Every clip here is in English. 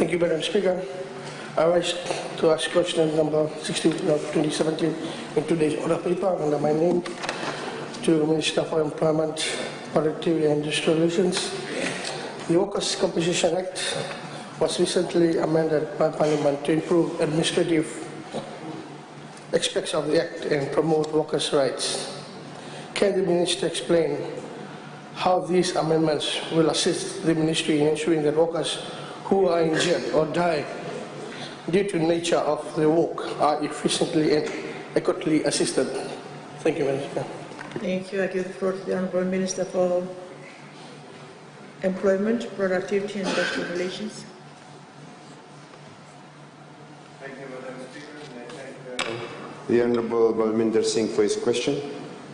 Thank you, Madam Speaker. I rise to ask question number 16 of 2017 in today's order paper under my name to Minister for Employment, Productivity and Industrial Relations. The Workers' Compensation Act was recently amended by Parliament to improve administrative aspects of the Act and promote workers' rights. Can the Minister explain how these amendments will assist the Ministry in ensuring that workers who are injured or die due to the nature of their work are efficiently and adequately assisted? Thank you, Minister. Thank you. I give the floor to the Honourable Minister for Employment, Productivity and Industrial Relations. Thank you, Madam Speaker. And I thank the Honourable Balminder Singh for his question.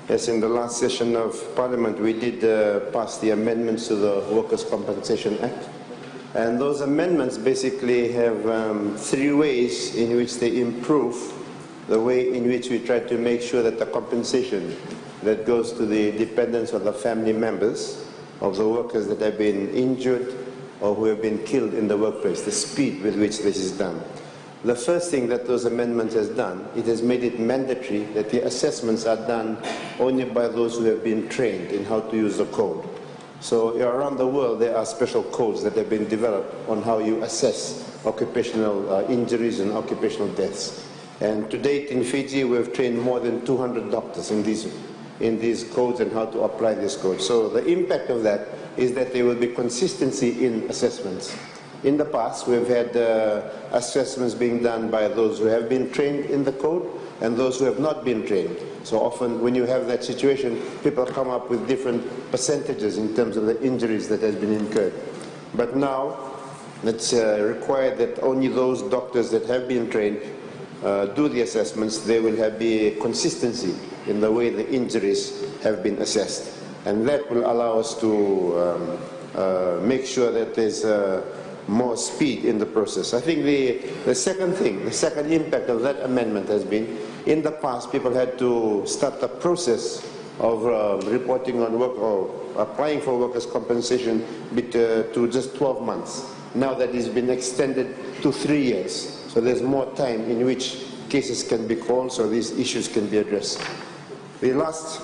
As in the last session of Parliament, we did pass the amendments to the Workers' Compensation Act. And those amendments basically have three ways in which they improve the way in which we try to make sure that the compensation that goes to the dependents or the family members of the workers that have been injured or who have been killed in the workplace, the speed with which this is done. The first thing that those amendments has done, it has made it mandatory that the assessments are done only by those who have been trained in how to use the code. So around the world, there are special codes that have been developed on how you assess occupational injuries and occupational deaths. And to date in Fiji, we've trained more than 200 doctors in these codes and how to apply this code. So the impact of that is that there will be consistency in assessments. In the past, we've had assessments being done by those who have been trained in the code and those who have not been trained. So often when you have that situation, people come up with different percentages in terms of the injuries that has been incurred. But now, it's required that only those doctors that have been trained do the assessments. There will be consistency in the way the injuries have been assessed. And that will allow us to make sure that there's more speed in the process. I think the second impact of that amendment has been, in the past, people had to start the process of reporting on work or applying for workers' compensation to just 12 months. Now that has been extended to 3 years. So there's more time in which cases can be called, so these issues can be addressed. The last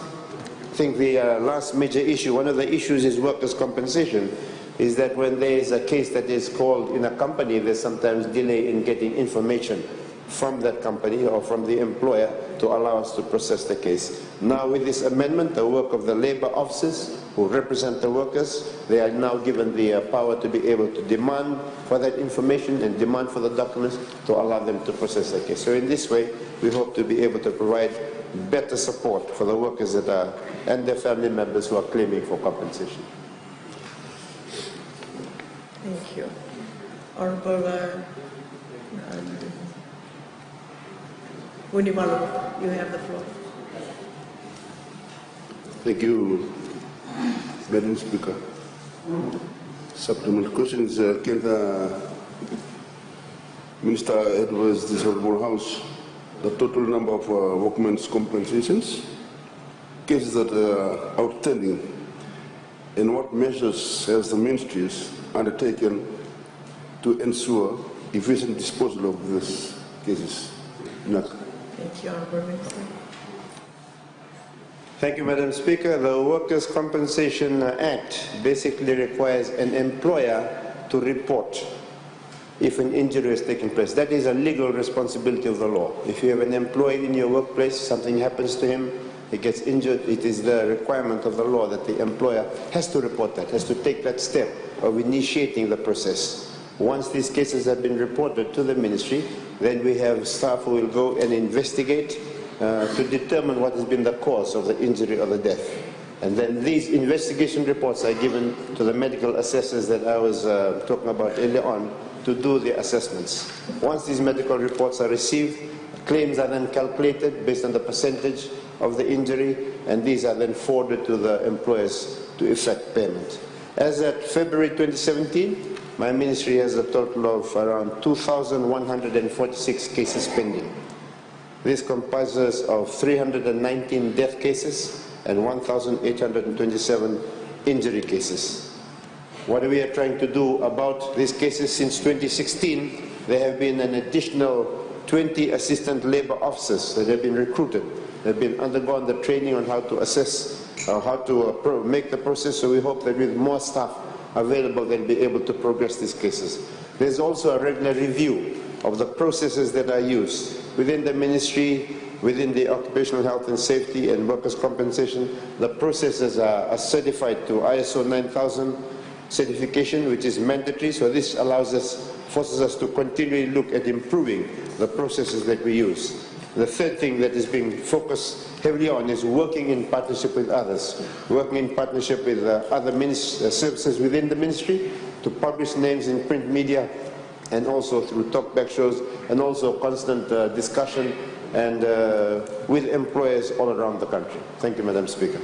major issue, one of the issues is workers' compensation, is that when there is a case that is called in a company, there's sometimes delay in getting information from that company or from the employer to allow us to process the case. Now with this amendment, the work of the labor officers who represent the workers, they are now given the power to be able to demand for that information and demand for the documents to allow them to process the case. So in this way, we hope to be able to provide better support for the workers that are and their family members who are claiming for compensation. Thank you. Honourable Wunimalu, you have the floor. Thank you, Madam Speaker. Supplementary question is, can the Minister advise this Honourable House the total number of workmen's compensations cases that are outstanding, and what measures has the ministries undertaken to ensure efficient disposal of these cases? Thank you, Honourable Minister. Thank you, Madam Speaker. The Workers' Compensation Act basically requires an employer to report if an injury has taken place. That is a legal responsibility of the law. If you have an employee in your workplace, something happens to him, he gets injured, it is the requirement of the law that the employer has to report that, has to take that step of initiating the process. Once these cases have been reported to the ministry, then we have staff who will go and investigate to determine what has been the cause of the injury or the death. And then these investigation reports are given to the medical assessors that I was talking about earlier on to do the assessments. Once these medical reports are received, claims are then calculated based on the percentage of the injury, and these are then forwarded to the employers to effect payment. As at February 2017, my ministry has a total of around 2,146 cases pending. This comprises of 319 death cases and 1,827 injury cases. what we are trying to do about these cases. Since 2016, there have been an additional 20 assistant labor officers that have been recruited. They've been undergone the training on how to assess, how to make the process, so we hope that with more staff available, they'll be able to progress these cases. There's also a regular review of the processes that are used within the ministry, within the occupational health and safety and workers' compensation. The processes are certified to ISO 9000 certification, which is mandatory, so this forces us to continually look at improving the processes that we use. The third thing that is being focused heavily on is working in partnership with others, working in partnership with other services within the ministry to publish names in print media and also through talkback shows, and also constant discussion and with employers all around the country. Thank you, Madam Speaker.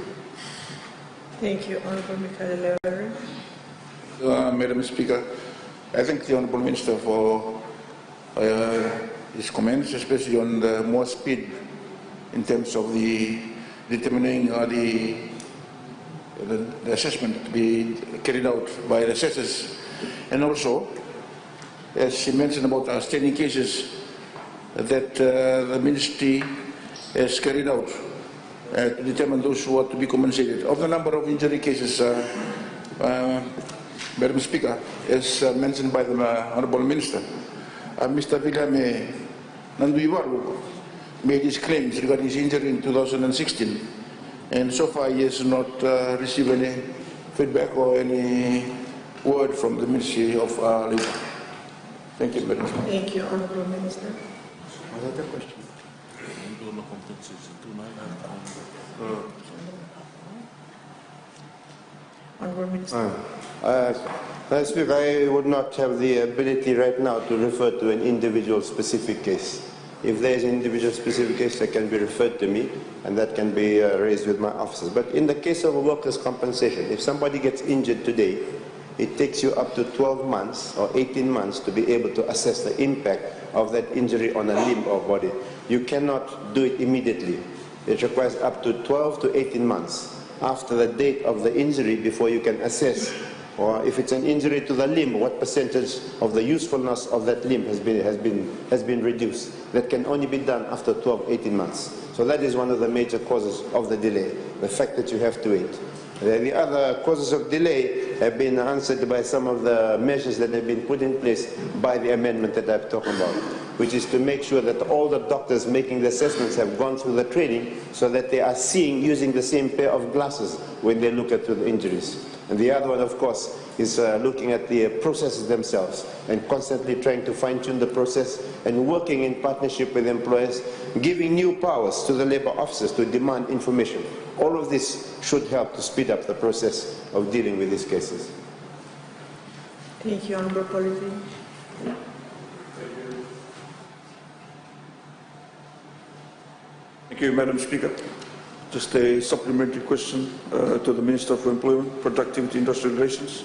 Thank you, Honorable Michael Leary. Madam Speaker, I thank the Honourable Minister for his comments, especially on the more speed in terms of the determining the assessment to be carried out by the assessors, and also, as she mentioned about outstanding cases that the ministry has carried out to determine those who are to be compensated. Of the number of injury cases, Madam Speaker, as mentioned by the Honourable Minister, Mr. Vigame Nanduiwaru made his claims regarding his injury in 2016, and so far he has not received any feedback or any word from the Ministry of Labour. Thank you, Madam Speaker. Thank you, Honourable Minister. Another question. Honourable Minister. Madam Speaker, I would not have the ability right now to refer to an individual specific case. If there is an individual specific case, that can be referred to me, and that can be raised with my officers. But in the case of a workers' compensation, if somebody gets injured today, it takes you up to 12 months or 18 months to be able to assess the impact of that injury on a limb or body. You cannot do it immediately. It requires up to 12 to 18 months after the date of the injury before you can assess, or if it's an injury to the limb, what percentage of the usefulness of that limb has been reduced. That can only be done after 12, 18 months. So that is one of the major causes of the delay, the fact that you have to wait. The other causes of delay have been answered by some of the measures that have been put in place by the amendment that I've talked about, which is to make sure that all the doctors making the assessments have gone through the training so that they are seeing using the same pair of glasses when they look at the injuries. And the other one, of course, is looking at the processes themselves and constantly trying to fine-tune the process and working in partnership with employers, giving new powers to the labor officers to demand information. All of this should help to speed up the process of dealing with these cases. Thank you, Honourable Polythene. Thank you, Madam Speaker. Just a supplementary question to the Minister for Employment, Productivity, Industrial Relations.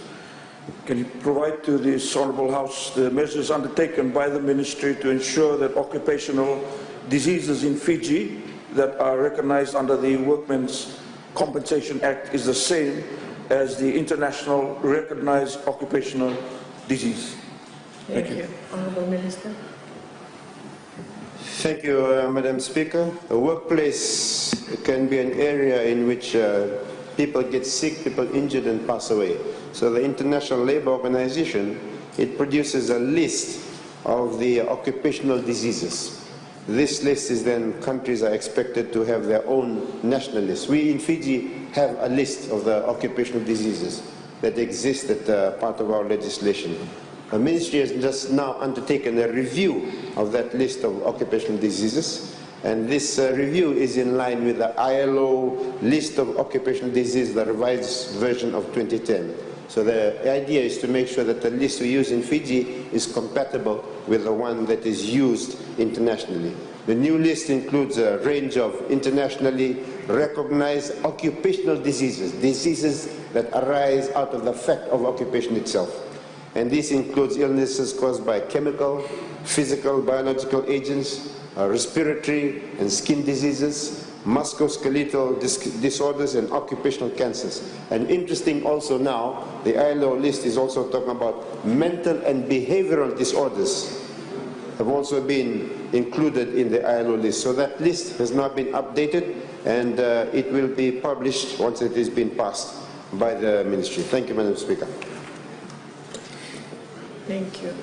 Can you provide to this Honourable House the measures undertaken by the Ministry to ensure that occupational diseases in Fiji that are recognised under the Workmen's Compensation Act is the same as the international recognised occupational disease? Thank you. Honourable Minister. Thank you, Madam Speaker. A workplace can be an area in which people get sick, people injured and pass away. So the International Labour Organization, it produces a list of the occupational diseases. This list is then, countries are expected to have their own national list. We in Fiji have a list of the occupational diseases that exist at part of our legislation. The Ministry has just now undertaken a review of that list of occupational diseases, and this review is in line with the ILO list of occupational diseases, the revised version of 2010. So the idea is to make sure that the list we use in Fiji is compatible with the one that is used internationally. The new list includes a range of internationally recognized occupational diseases, diseases that arise out of the fact of occupation itself. And this includes illnesses caused by chemical, physical, biological agents, respiratory and skin diseases, musculoskeletal disorders, and occupational cancers. And interesting also now, the ILO list is also talking about mental and behavioral disorders have also been included in the ILO list. So that list has now been updated, and it will be published once it has been passed by the ministry. Thank you, Madam Speaker. Thank you.